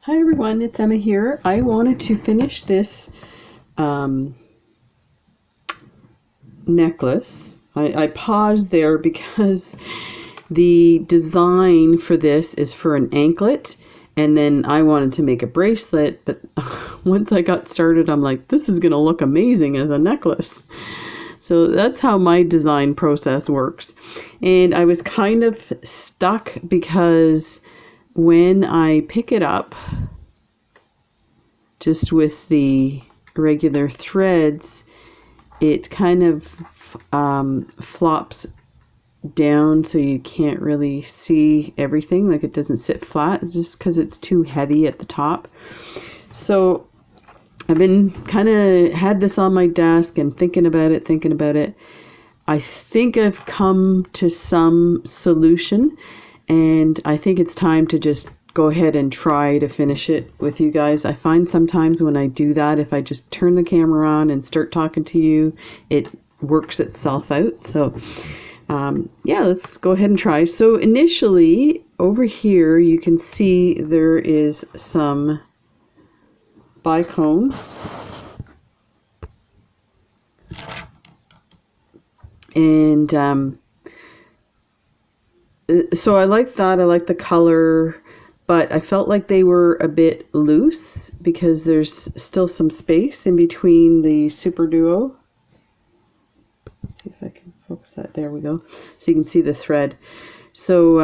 Hi everyone, it's Emma here. I wanted to finish this necklace. I paused there because the design for this is for an anklet, and then I wanted to make a bracelet, but once I got started I'm like, this is gonna look amazing as a necklace. So that's how my design process works. And I was kind of stuck because when I pick it up just with the regular threads, it kind of flops down so you can't really see everything, like it doesn't sit flat. It's just because it's too heavy at the top. So I've been kind of had this on my desk and thinking about it. I think I've come to some solution, and I think it's time to just go ahead and try to finish it with you guys. I find sometimes when I do that, if I just turn the camera on and start talking to you, it works itself out. So yeah, let's go ahead and try. So initially over here you can see there is some bicones, and so I like that. I like the color, but I felt like they were a bit loose because there's still some space in between the Superduo. Let's see if I can focus that. There we go. So you can see the thread. So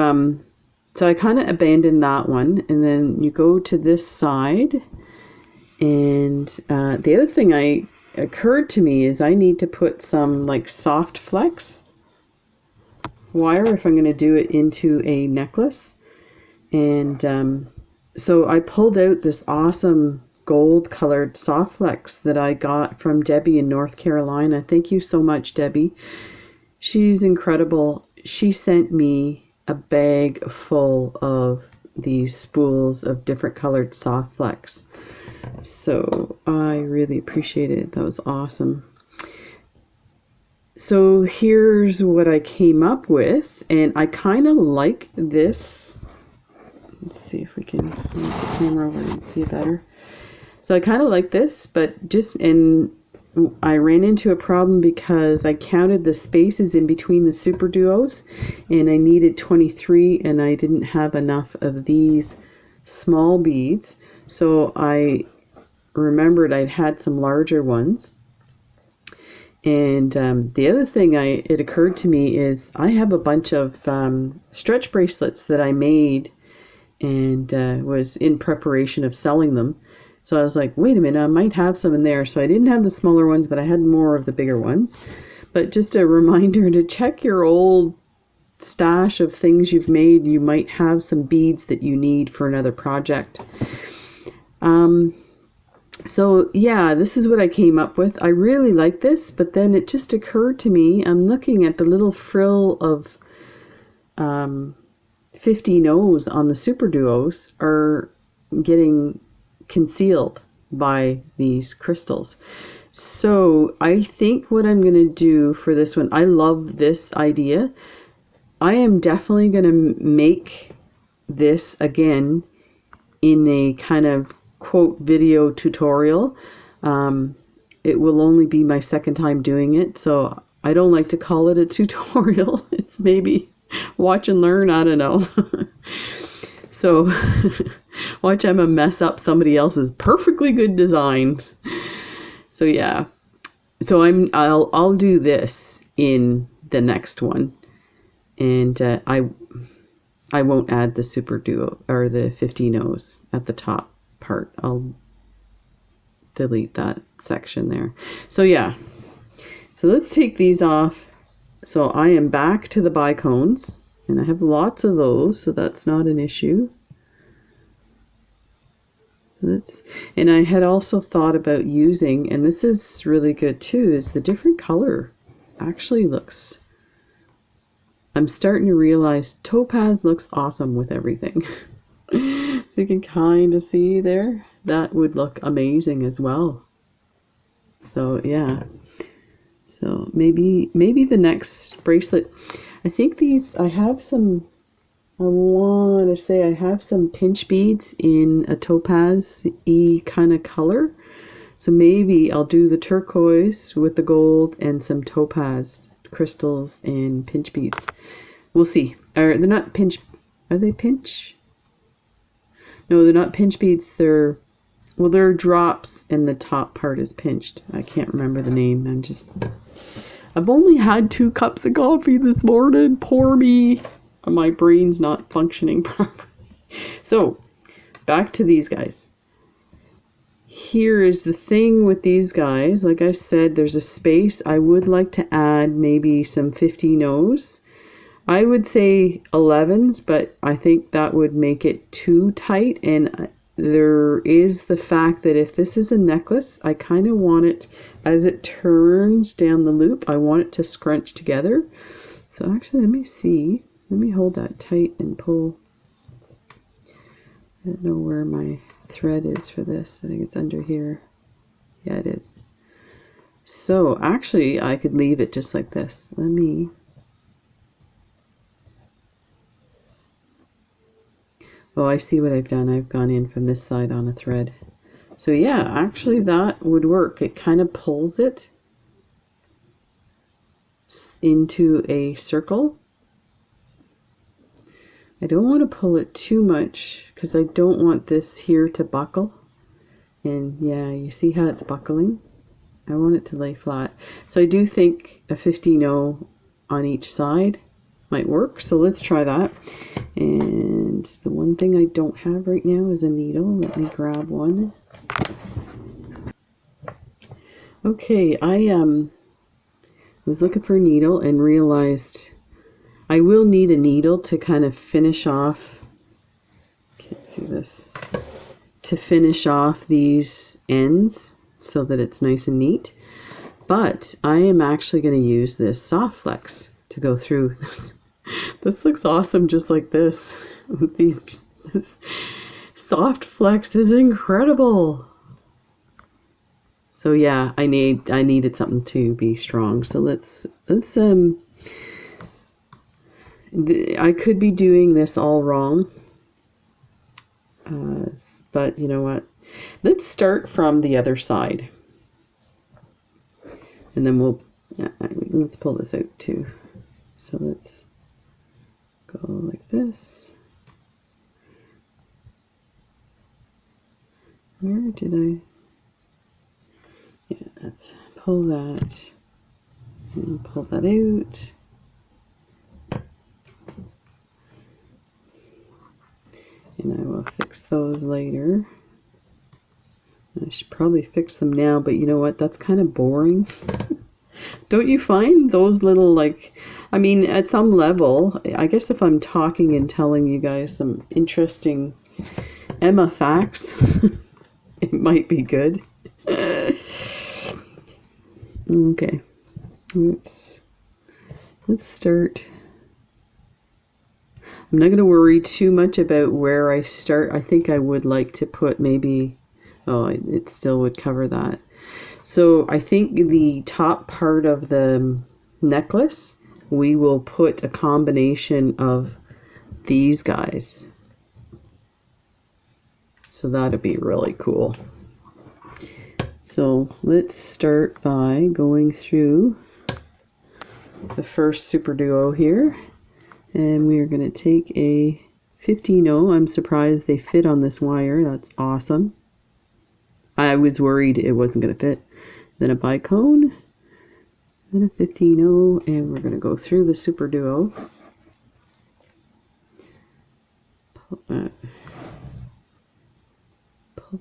so I kind of abandoned that one, and then you go to this side, and the other thing occurred to me is I need to put some like soft flex wire if I'm going to do it into a necklace. And so I pulled out this awesome gold colored soft flex that I got from Debbie in North Carolina. Thank you so much, Debbie. She's incredible. She sent me a bag full of these spools of different colored soft flex. So I really appreciate it. That was awesome. So here's what I came up with, and I kind of like this. Let's see if we can move the camera over and see it better. So I kind of like this, but I ran into a problem because I counted the spaces in between the Superduos, and I needed 23, and I didn't have enough of these small beads. So I remembered I'd had some larger ones. And the other thing it occurred to me is I have a bunch of stretch bracelets that I made and was in preparation of selling them. So I was like, wait a minute, I might have some in there. So I didn't have the smaller ones, but I had more of the bigger ones. But just a reminder to check your old stash of things you've made. You might have some beads that you need for another project. So yeah, this is what I came up with. I really like this, but then it just occurred to me, I'm looking at the little frill of 50 no's on the Superduos are getting concealed by these crystals. So I think what I'm going to do for this one, I love this idea. I am definitely going to make this again in a kind of quote video tutorial. It will only be my second time doing it, so I don't like to call it a tutorial. It's maybe watch and learn, I don't know. So watch Emma mess up somebody else's perfectly good design. So yeah, so I'll do this in the next one, and I won't add the Superduo or the 50 no's at the top part. I'll delete that section there. So yeah, so let's take these off. So I am back to the bicones, and I have lots of those, so that's not an issue. And I had also thought about using, and this is really good too, is the different color actually looks, I'm starting to realize topaz looks awesome with everything. So you can kind of see there, that would look amazing as well. So yeah, so maybe the next bracelet, I think these, I have some I want to say I have some pinch beads in a topaz-y kind of color. So maybe I'll do the turquoise with the gold and some topaz crystals and pinch beads. We'll see. They're not pinch. Are they pinch? No, they're not pinch beads. They're drops and the top part is pinched. I can't remember the name. I've only had 2 cups of coffee this morning. Poor me. My brain's not functioning properly. So, back to these guys. Here is the thing with these guys. Like I said, there's a space. I would like to add maybe some 15-0s. I would say 11s, but I think that would make it too tight. And there is the fact that if this is a necklace, I kind of want it, as it turns down the loop, I want it to scrunch together. So actually, let me see. Let me hold that tight and pull. I don't know where my thread is for this. I think it's under here. Yeah, it is. So actually, I could leave it just like this. Oh, I see what I've done. I've gone in from this side on a thread. So yeah, actually that would work. It kind of pulls it into a circle. I don't want to pull it too much because I don't want this here to buckle. And yeah, you see how it's buckling? I want it to lay flat. So I do think a 15-0 on each side might work. So let's try that. And the one thing I don't have right now is a needle. Let me grab one. Okay, I was looking for a needle and realized I will need a needle to kind of finish off, can't see this, to finish off these ends so that it's nice and neat. But I am actually going to use this soft flex to go through this. This looks awesome just like this. This soft flex is incredible. So yeah, I needed something to be strong. So let's I could be doing this all wrong, but you know what? Let's start from the other side, and then let's pull this out too. So let's go like this. Where did I? Yeah, let's pull that and pull that out. And I will fix those later. I should probably fix them now, but you know what? That's kind of boring. Don't you find those little, like, I mean, at some level, I guess if I'm talking and telling you guys some interesting Emma facts, it might be good. Okay. Let's start. I'm not going to worry too much about where I start. I think I would like to put maybe, oh, it still would cover that. So I think the top part of the necklace, we will put a combination of these guys. So that'd be really cool. So let's start by going through the first Superduo here. And we are going to take a 15-0. I'm surprised they fit on this wire. That's awesome. I was worried it wasn't going to fit. Then a bicone. Then a 15-0. And we're going to go through the Superduo. Pull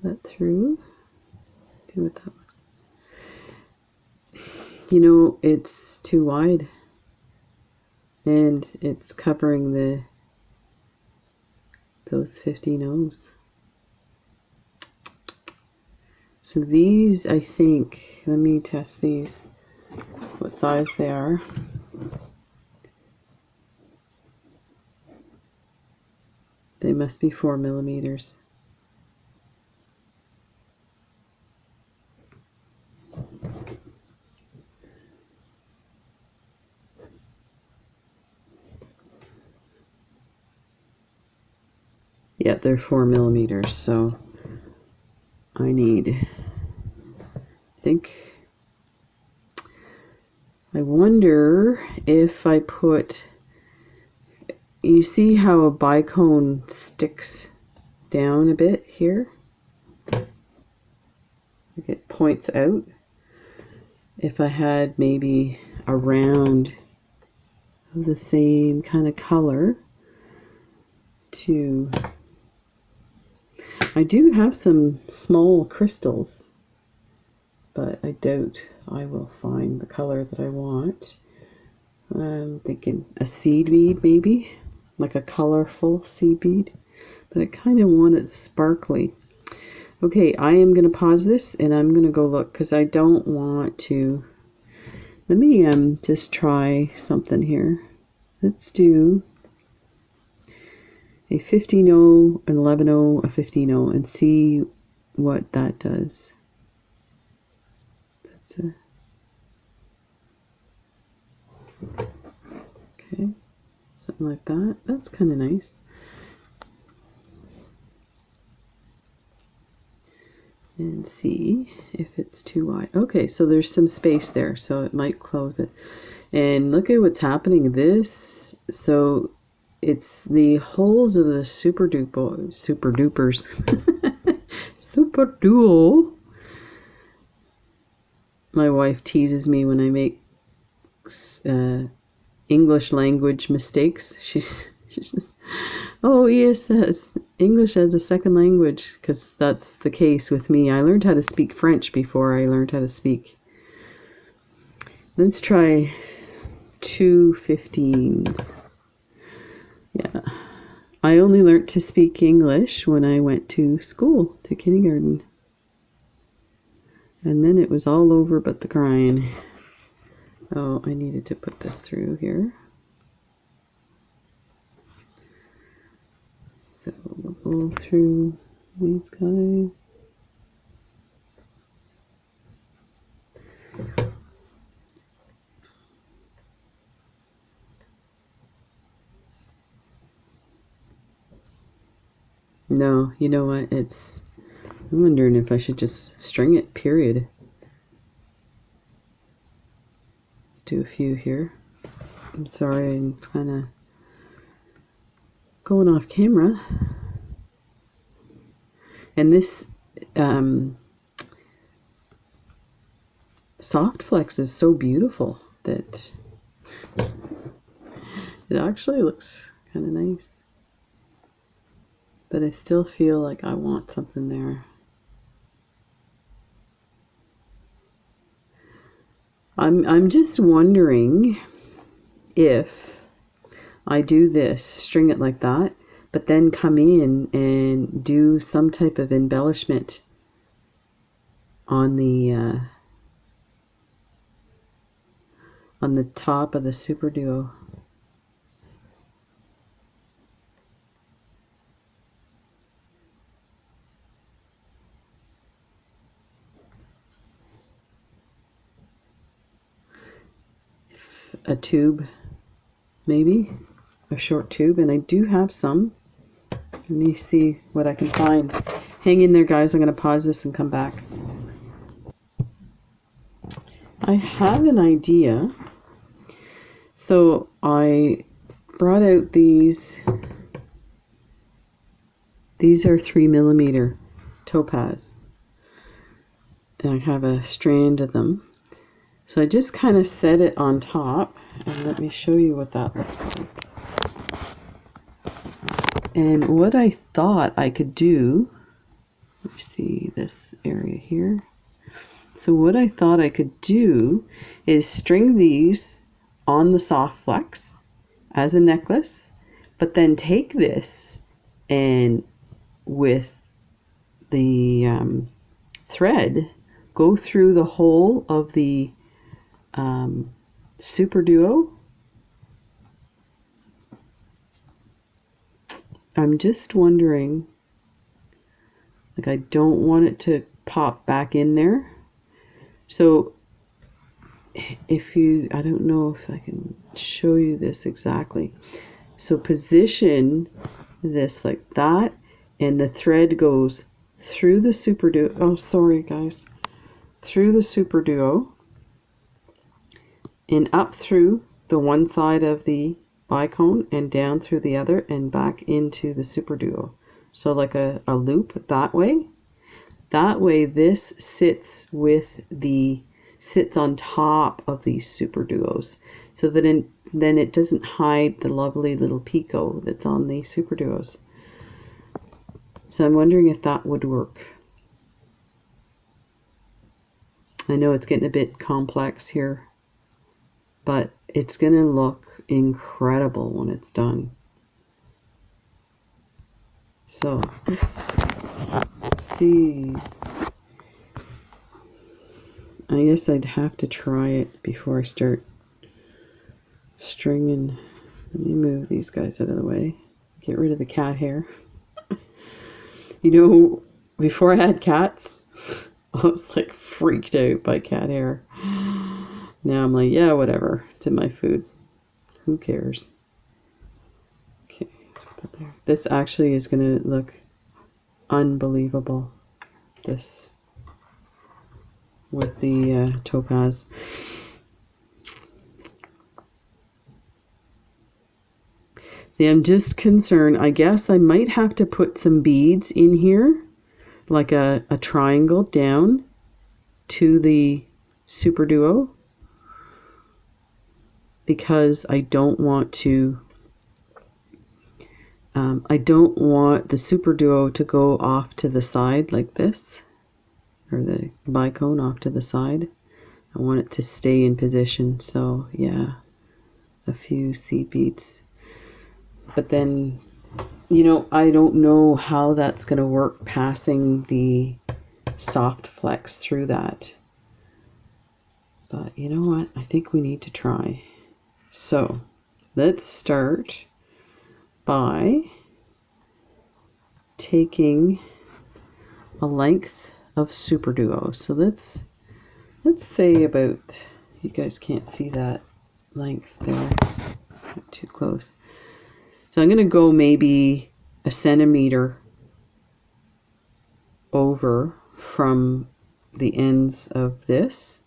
that through. See what that looks like. You know, it's too wide. And it's covering those 15-0s. So these, I think, let me test these, what size they are. They must be 4 millimeters. Yeah, they're 4mm, so I think, I wonder if I put, you see how a bicone sticks down a bit here? Like it points out. If I had maybe a round of the same kind of color to, I do have some small crystals, but I doubt I will find the color that I want. I'm thinking a seed bead, maybe, like a colorful seed bead, but I kind of want it sparkly. Okay, I am going to pause this and I'm going to go look because I don't want to. Let me just try something here. Let's do a 15-0, an 11-0, a 15-0 and see what that does. That's a, okay, something like that. That's kind of nice. And see if it's too wide. Okay, so there's some space there, so it might close it. And look at what's happening. This, so it's the holes of the Superdupers, Superduo. My wife teases me when I make English language mistakes. She says, "Oh, yes, English as a second language," because that's the case with me. I learned how to speak French before I learned how to speak. Let's try 2 15s. Yeah, I only learned to speak English when I went to school, to kindergarten. And then it was all over but the crying. Oh, I needed to put this through here. So we'll go through these guys. No, you know what? I'm wondering if I should just string it, period. Let's do a few here. I'm sorry, I'm kind of going off camera. And this soft flex is so beautiful that it actually looks kind of nice. But I still feel like I want something there. I'm just wondering if I do this, string it like that, but then come in and do some type of embellishment on the top of the Superduo. A tube, maybe a short tube, and I do have some. Let me see what I can find. Hang in there, guys. I'm going to pause this and come back. I have an idea. So I brought out these. These are 3mm topaz, and I have a strand of them. So I just kind of set it on top, and let me show you what that looks like. And what I thought I could do, let me see this area here. So what I thought I could do is string these on the soft flex as a necklace, but then take this and with the thread go through the hole of the Superduo. I'm just wondering, like, I don't want it to pop back in there. So if you, I don't know if I can show you this exactly. So position this like that and the thread goes through the Superduo. Oh, sorry guys. Through the Superduo and up through the one side of the bicone and down through the other and back into the Superduo. So like a loop that way. That way this sits on top of these Superduos, so that then it doesn't hide the lovely little picot that's on the Superduos. So I'm wondering if that would work. I know it's getting a bit complex here, but it's going to look incredible when it's done. So let's see. I guess I'd have to try it before I start stringing. Let me move these guys out of the way. Get rid of the cat hair. You know, before I had cats, I was like freaked out by cat hair. Now I'm like, yeah, whatever. It's in my food. Who cares? Okay, let's put that there. This actually is going to look unbelievable. This with the topaz. See, I'm just concerned. I guess I might have to put some beads in here, like a triangle down to the Superduo, because I don't want to. I don't want the Superduo to go off to the side like this, or the bicone off to the side. I want it to stay in position. So yeah, a few seed beads. But then, you know, I don't know how that's going to work passing the soft flex through that. But you know what? I think we need to try. So let's start by taking a length of Superduo. So let's say about, you guys can't see that length there, not too close. So I'm going to go maybe a centimeter over from the ends of this.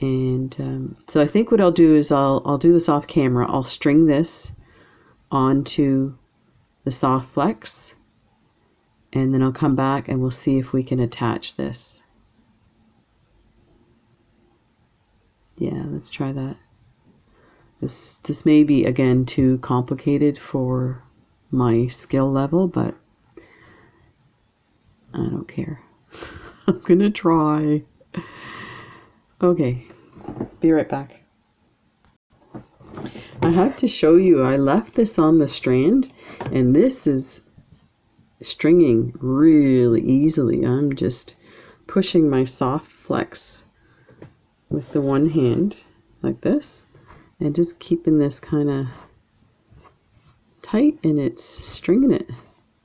And so I think what I'll do is I'll do this off camera. I'll string this onto the soft flex, and then I'll come back and we'll see if we can attach this. Yeah, let's try that. This may be, again, too complicated for my skill level, but I don't care. I'm gonna try. Okay, be right back. I have to show you, I left this on the strand, and this is stringing really easily. I'm just pushing my soft flex with the one hand like this, and just keeping this kind of tight, and it's stringing it.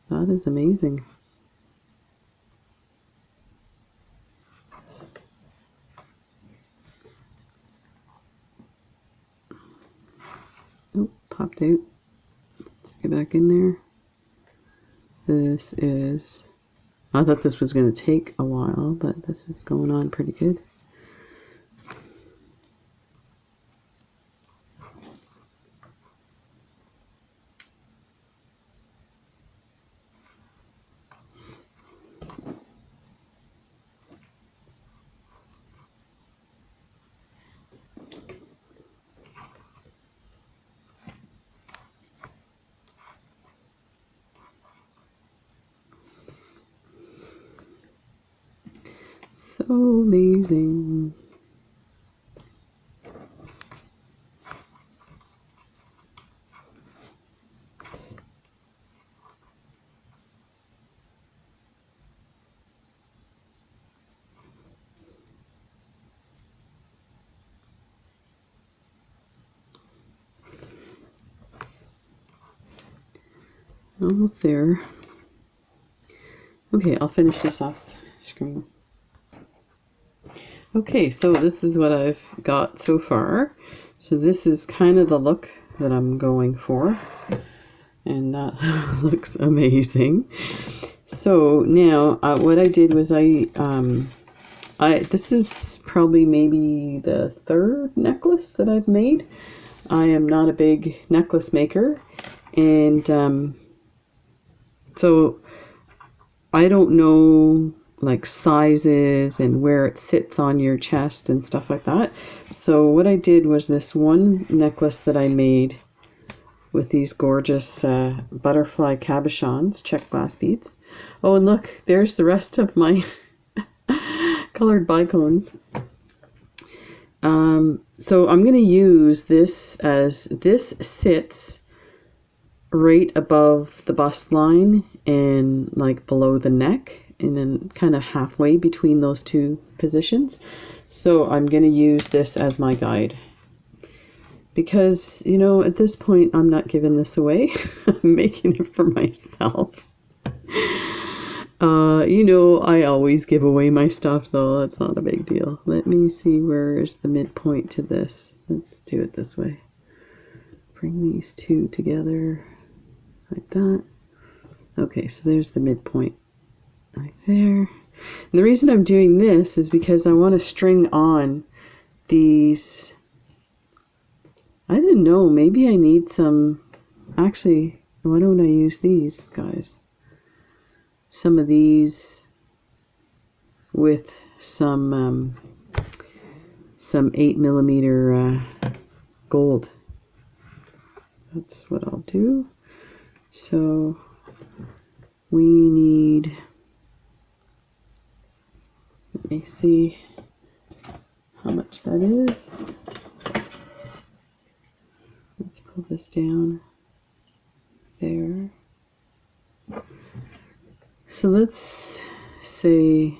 That is amazing. Oh, popped out. Let's get back in there. This is, I thought this was going to take a while, but this is going on pretty good. So amazing. Almost there. Okay, I'll finish this off screen. Okay, so this is what I've got so far. So this is kind of the look that I'm going for. and that looks amazing. So now what I did was this is probably maybe the third necklace that I've made. I am not a big necklace maker, and so I don't know like sizes and where it sits on your chest and stuff like that. So what I did was this one necklace that I made with these gorgeous butterfly cabochons, check glass beads. Oh, and look, there's the rest of my colored bicones. So I'm going to use this as this sits right above the bust line and like below the neck, and then kind of halfway between those two positions. So I'm going to use this as my guide. Because, you know, at this point, I'm not giving this away. I'm making it for myself. You know, I always give away my stuff, so that's not a big deal. Let me see, where is the midpoint to this? Let's do it this way. Bring these two together like that. Okay, so there's the midpoint right there. And the reason I'm doing this is because I want to string on these. I didn't know, maybe I need some, actually, why don't I use these guys? Some of these with some 8mm gold. That's what I'll do. So we need, let me see how much that is. Let's pull this down there. So let's say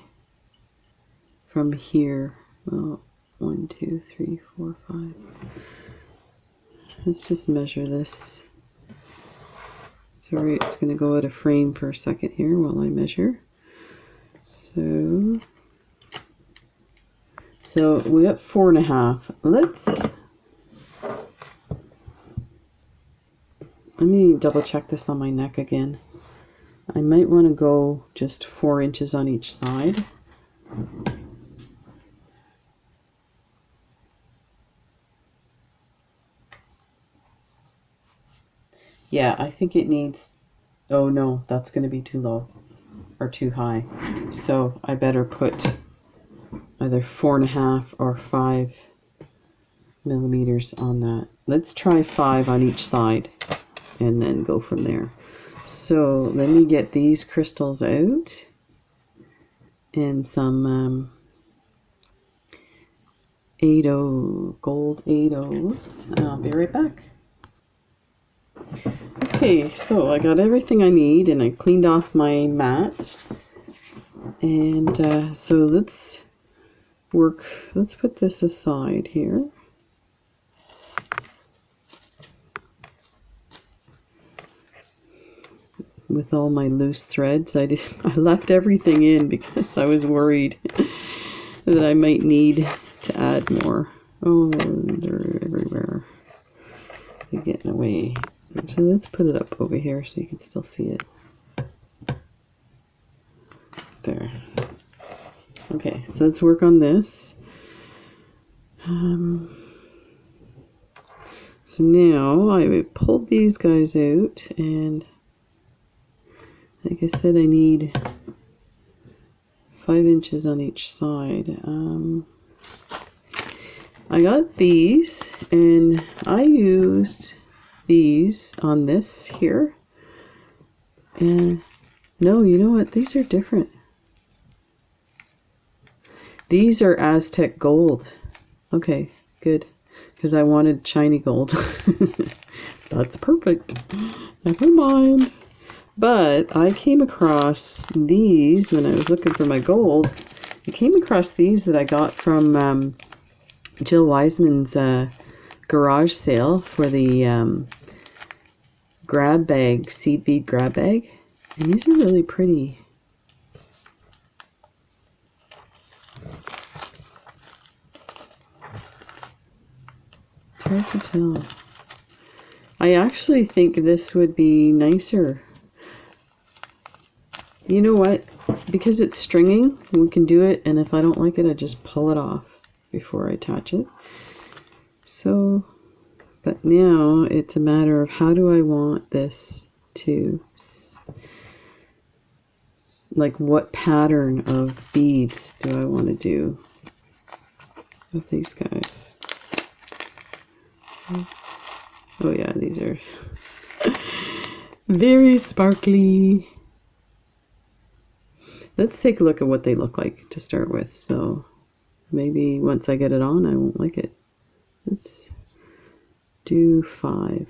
from here, well, 1, 2, 3, 4, 5. Let's just measure this. It's alright, it's going to go out of frame for a second here while I measure. So we got 4.5. Let me double check this on my neck again. I might want to go just 4 inches on each side. Yeah, I think it needs, oh no, that's going to be too low or too high. So I better put either 4.5 or 5 millimeters on that. Let's try 5 on each side and then go from there. So let me get these crystals out and some 8O, gold 8Os, and I'll be right back. Okay, so I got everything I need and I cleaned off my mat. And so let's put this aside here. With all my loose threads, I left everything in because I was worried that I might need to add more. Oh, they're everywhere. They're getting away. So let's put it up over here so you can still see it. There. Okay, so let's work on this. So now I pulled these guys out, and like I said, I need 5 inches on each side. I got these, and I used these on this here. And no, you know what? These are different. These are Aztec gold. Okay, good. Because I wanted shiny gold. That's perfect. Never mind. But I came across these when I was looking for my golds. I came across these that I got from Jill Wiseman's garage sale for the grab bag, seed bead grab bag. And these are really pretty. It's hard to tell. I actually think this would be nicer. You know what? Because it's stringing, we can do it, and if I don't like it, I just pull it off before I attach it. So, but now it's a matter of how do I want this to, like what pattern of beads do I want to do with these guys? Oh yeah, these are very sparkly. Let's take a look at what they look like to start with. So maybe once I get it on, I won't like it. Let's do 5.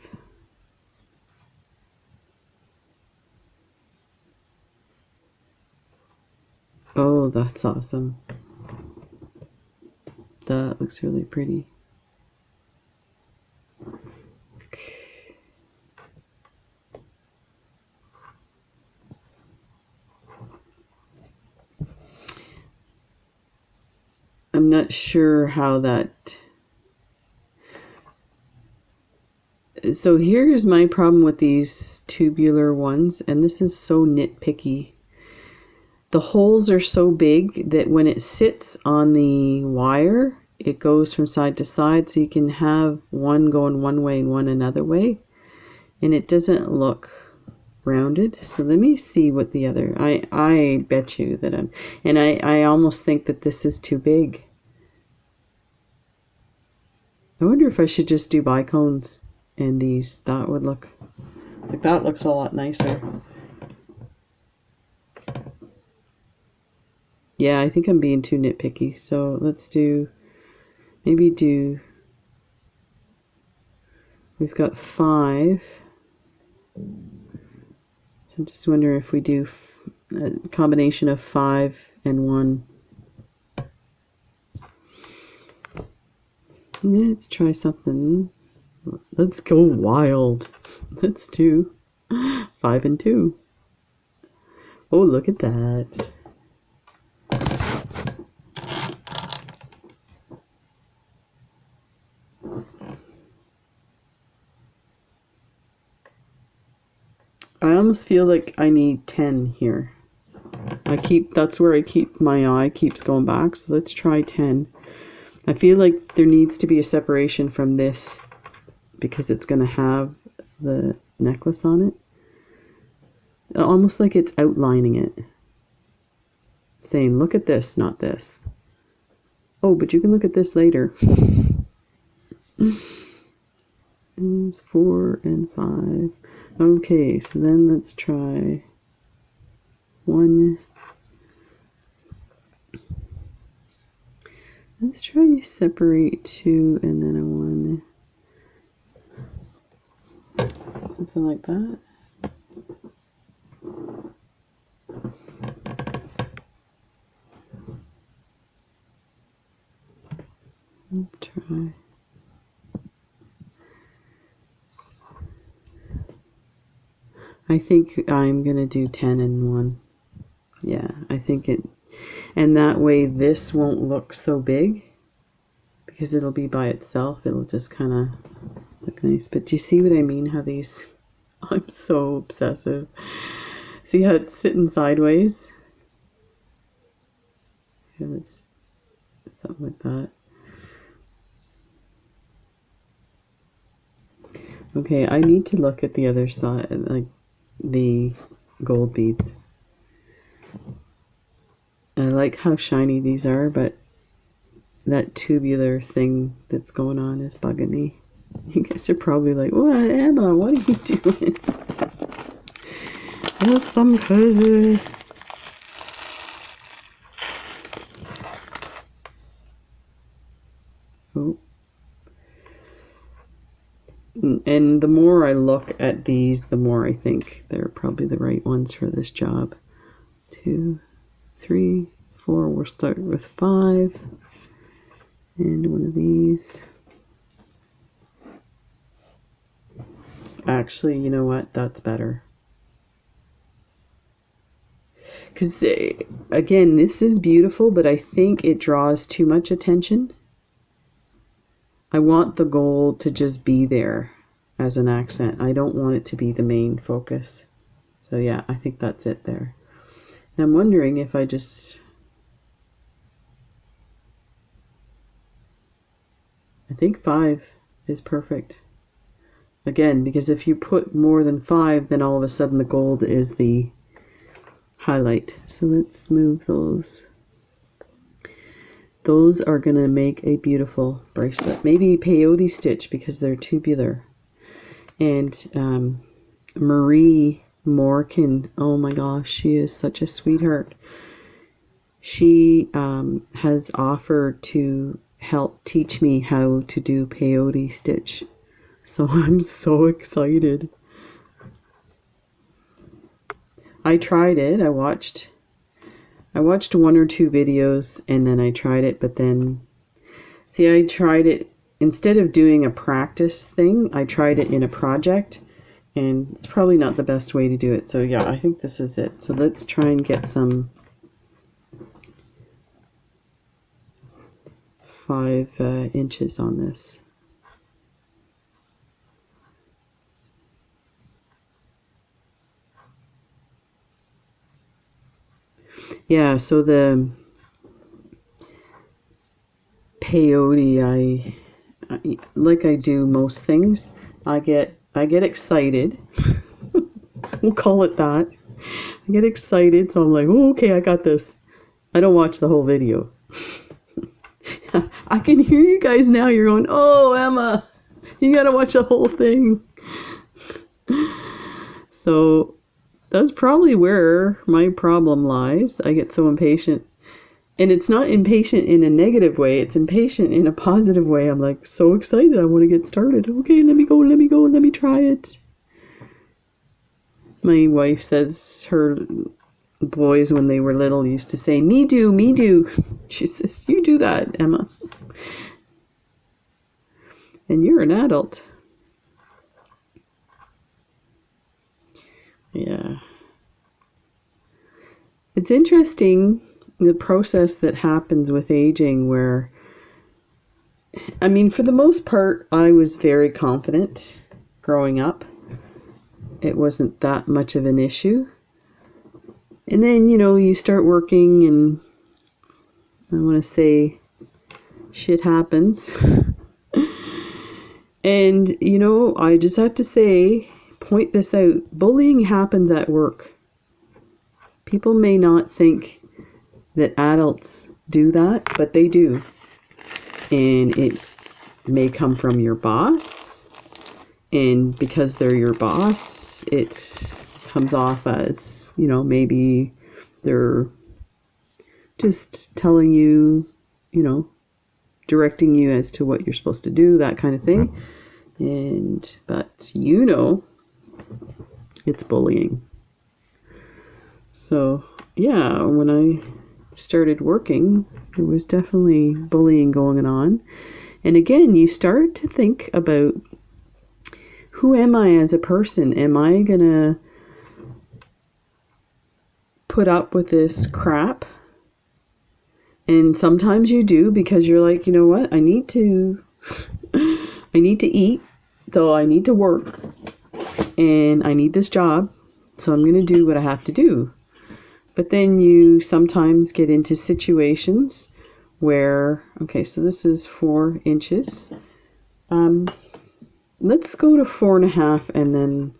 Oh, that's awesome. That looks really pretty. I'm not sure how that... So here's my problem with these tubular ones, and this is so nitpicky. The holes are so big that when it sits on the wire, it goes from side to side, so you can have one going one way and one another way, and it doesn't look rounded. So let me see what the other... I bet you that I almost think that this is too big. I wonder if I should just do bicones and these. That would look like, that looks a lot nicer. Yeah, I think I'm being too nitpicky. So let's do, maybe do, we've got 5. So I'm just wondering if we do a combination of 5 and 1. Let's try something. Let's go wild. Let's do 5 and 2. Oh, look at that. I almost feel like I need 10 here. That's where I keep, my eye keeps going back. So let's try 10. I feel like there needs to be a separation from this because it's going to have the necklace on it. Almost like it's outlining it. Saying, look at this, not this. Oh, but you can look at this later. It's 4 and 5. Okay, so then let's try 1. Let's try to separate 2 and then a 1. Something like that. Let's try. I think I'm going to do 10 and 1. Yeah, I think it... And that way this won't look so big because it'll be by itself. It'll just kind of look nice. But do you see what I mean? How these... I'm so obsessive. See how it's sitting sideways? Yeah, it's something like that. Okay, I need to look at the other side, like the gold beads. I like how shiny these are, but that tubular thing that's going on is bugging me. You guys are probably like, what, Emma, what are you doing? That's some crazy. Oh. And the more I look at these, the more I think they're probably the right ones for this job. 2, 3, 4. We'll start with 5. And one of these. Actually, you know what? That's better. Because, again, this is beautiful, but I think it draws too much attention. I want the gold to just be there. as an accent. I don't want it to be the main focus. So yeah, I think that's it there. And I'm wondering if I think 5 is perfect. Again, because if you put more than 5, then all of a sudden the gold is the highlight. So let's move those. Those are going to make a beautiful bracelet. Maybe peyote stitch because they're tubular. And Marie Morgan, oh my gosh, she is such a sweetheart. She has offered to help teach me how to do peyote stitch. So I'm so excited. I tried it. I watched 1 or 2 videos and then I tried it, but then see, I tried it instead of doing a practice thing, I tried it in a project, and it's probably not the best way to do it. So yeah, I think this is it. So let's try and get some 5 inches on this. Yeah, so the peyote, I like I do most things, I get excited. We'll call it that. I get excited, so I'm like, oh, okay, I got this. I don't watch the whole video. I can hear you guys now. You're going, oh, Emma, you gotta watch the whole thing. So that's probably where my problem lies. I get so impatient. And it's not impatient in a negative way. It's impatient in a positive way. I'm like so excited. I want to get started. Okay, let me go, let me try it. My wife says her boys when they were little used to say, me do, me do. She says, you do that, Emma. And you're an adult. Yeah. It's interesting, the process that happens with aging, where, I mean, for the most part, I was very confident growing up. It wasn't that much of an issue. And then, you know, you start working and I want to say shit happens. And, you know, I just have to say, point this out, bullying happens at work. People may not think that adults do that, but they do. And it may come from your boss. And because they're your boss, it comes off as, you know, maybe they're just telling you, you know, directing you as to what you're supposed to do, that kind of thing. But you know, it's bullying. So yeah, when I started working, there was definitely bullying going on. And again, you start to think about, who am I as a person? Am I gonna put up with this crap? And sometimes you do, because you're like, you know what, I need to eat, so I need to work, and I need this job, so I'm gonna do what I have to do. But then you sometimes get into situations where, okay, so this is 4 inches. Let's go to 4.5, and then,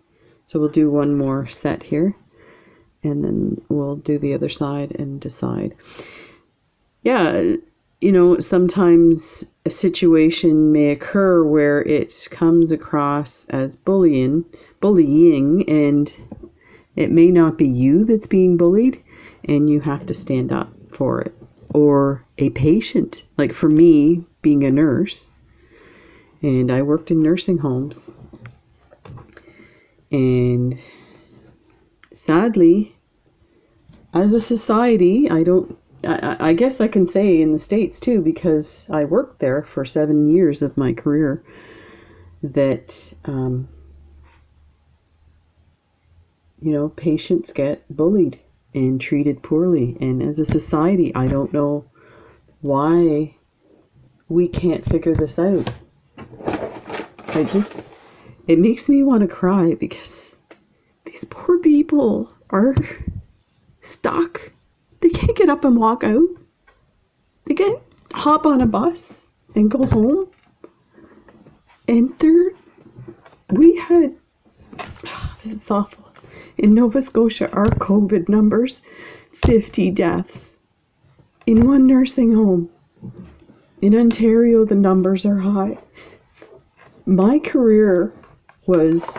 so we'll do one more set here, and then we'll do the other side and decide. Yeah, you know, sometimes a situation may occur where it comes across as bullying, and it may not be you that's being bullied, and you have to stand up for it. Or a patient, like for me, being a nurse, and I worked in nursing homes, and sadly, as a society, I guess I can say in the States too, because I worked there for 7 years of my career, that, you know, patients get bullied and treated poorly. And as a society, I don't know why we can't figure this out. it makes me want to cry because these poor people are stuck. They can't get up and walk out. They can't hop on a bus and go home. And we had, this is awful. In Nova Scotia, our COVID numbers, 50 deaths in one nursing home. In Ontario, the numbers are high. My career was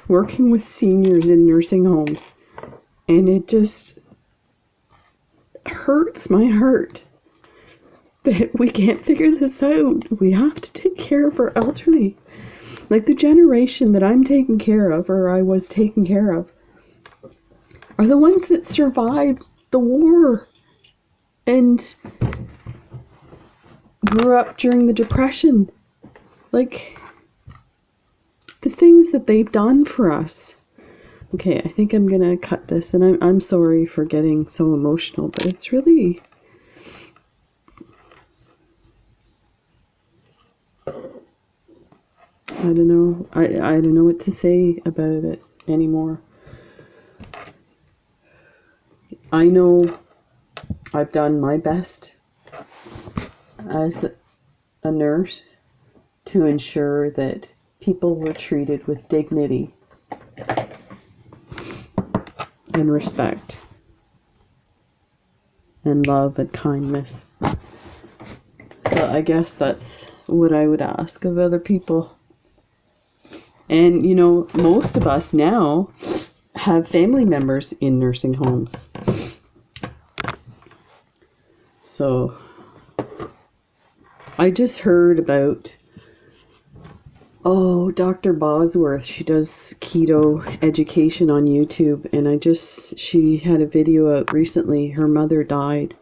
working with seniors in nursing homes, and it just hurts my heart that we can't figure this out. We have to take care of our elderly. Like the generation that I'm taking care of, or I was taking care of, are the ones that survived the war and grew up during the Depression. Like, the things that they've done for us. Okay, I think I'm gonna cut this, and I'm sorry for getting so emotional, but it's really... I don't know. I don't know what to say about it anymore. I know I've done my best as a nurse to ensure that people were treated with dignity and respect and love and kindness. So I guess that's what I would ask of other people. And, you know, most of us now have family members in nursing homes. So, I just heard about, Dr. Bosworth. She does keto education on YouTube. And she had a video out recently. Her mother died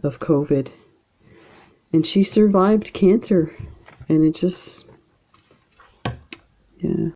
of COVID. And she survived cancer. And it just... yeah.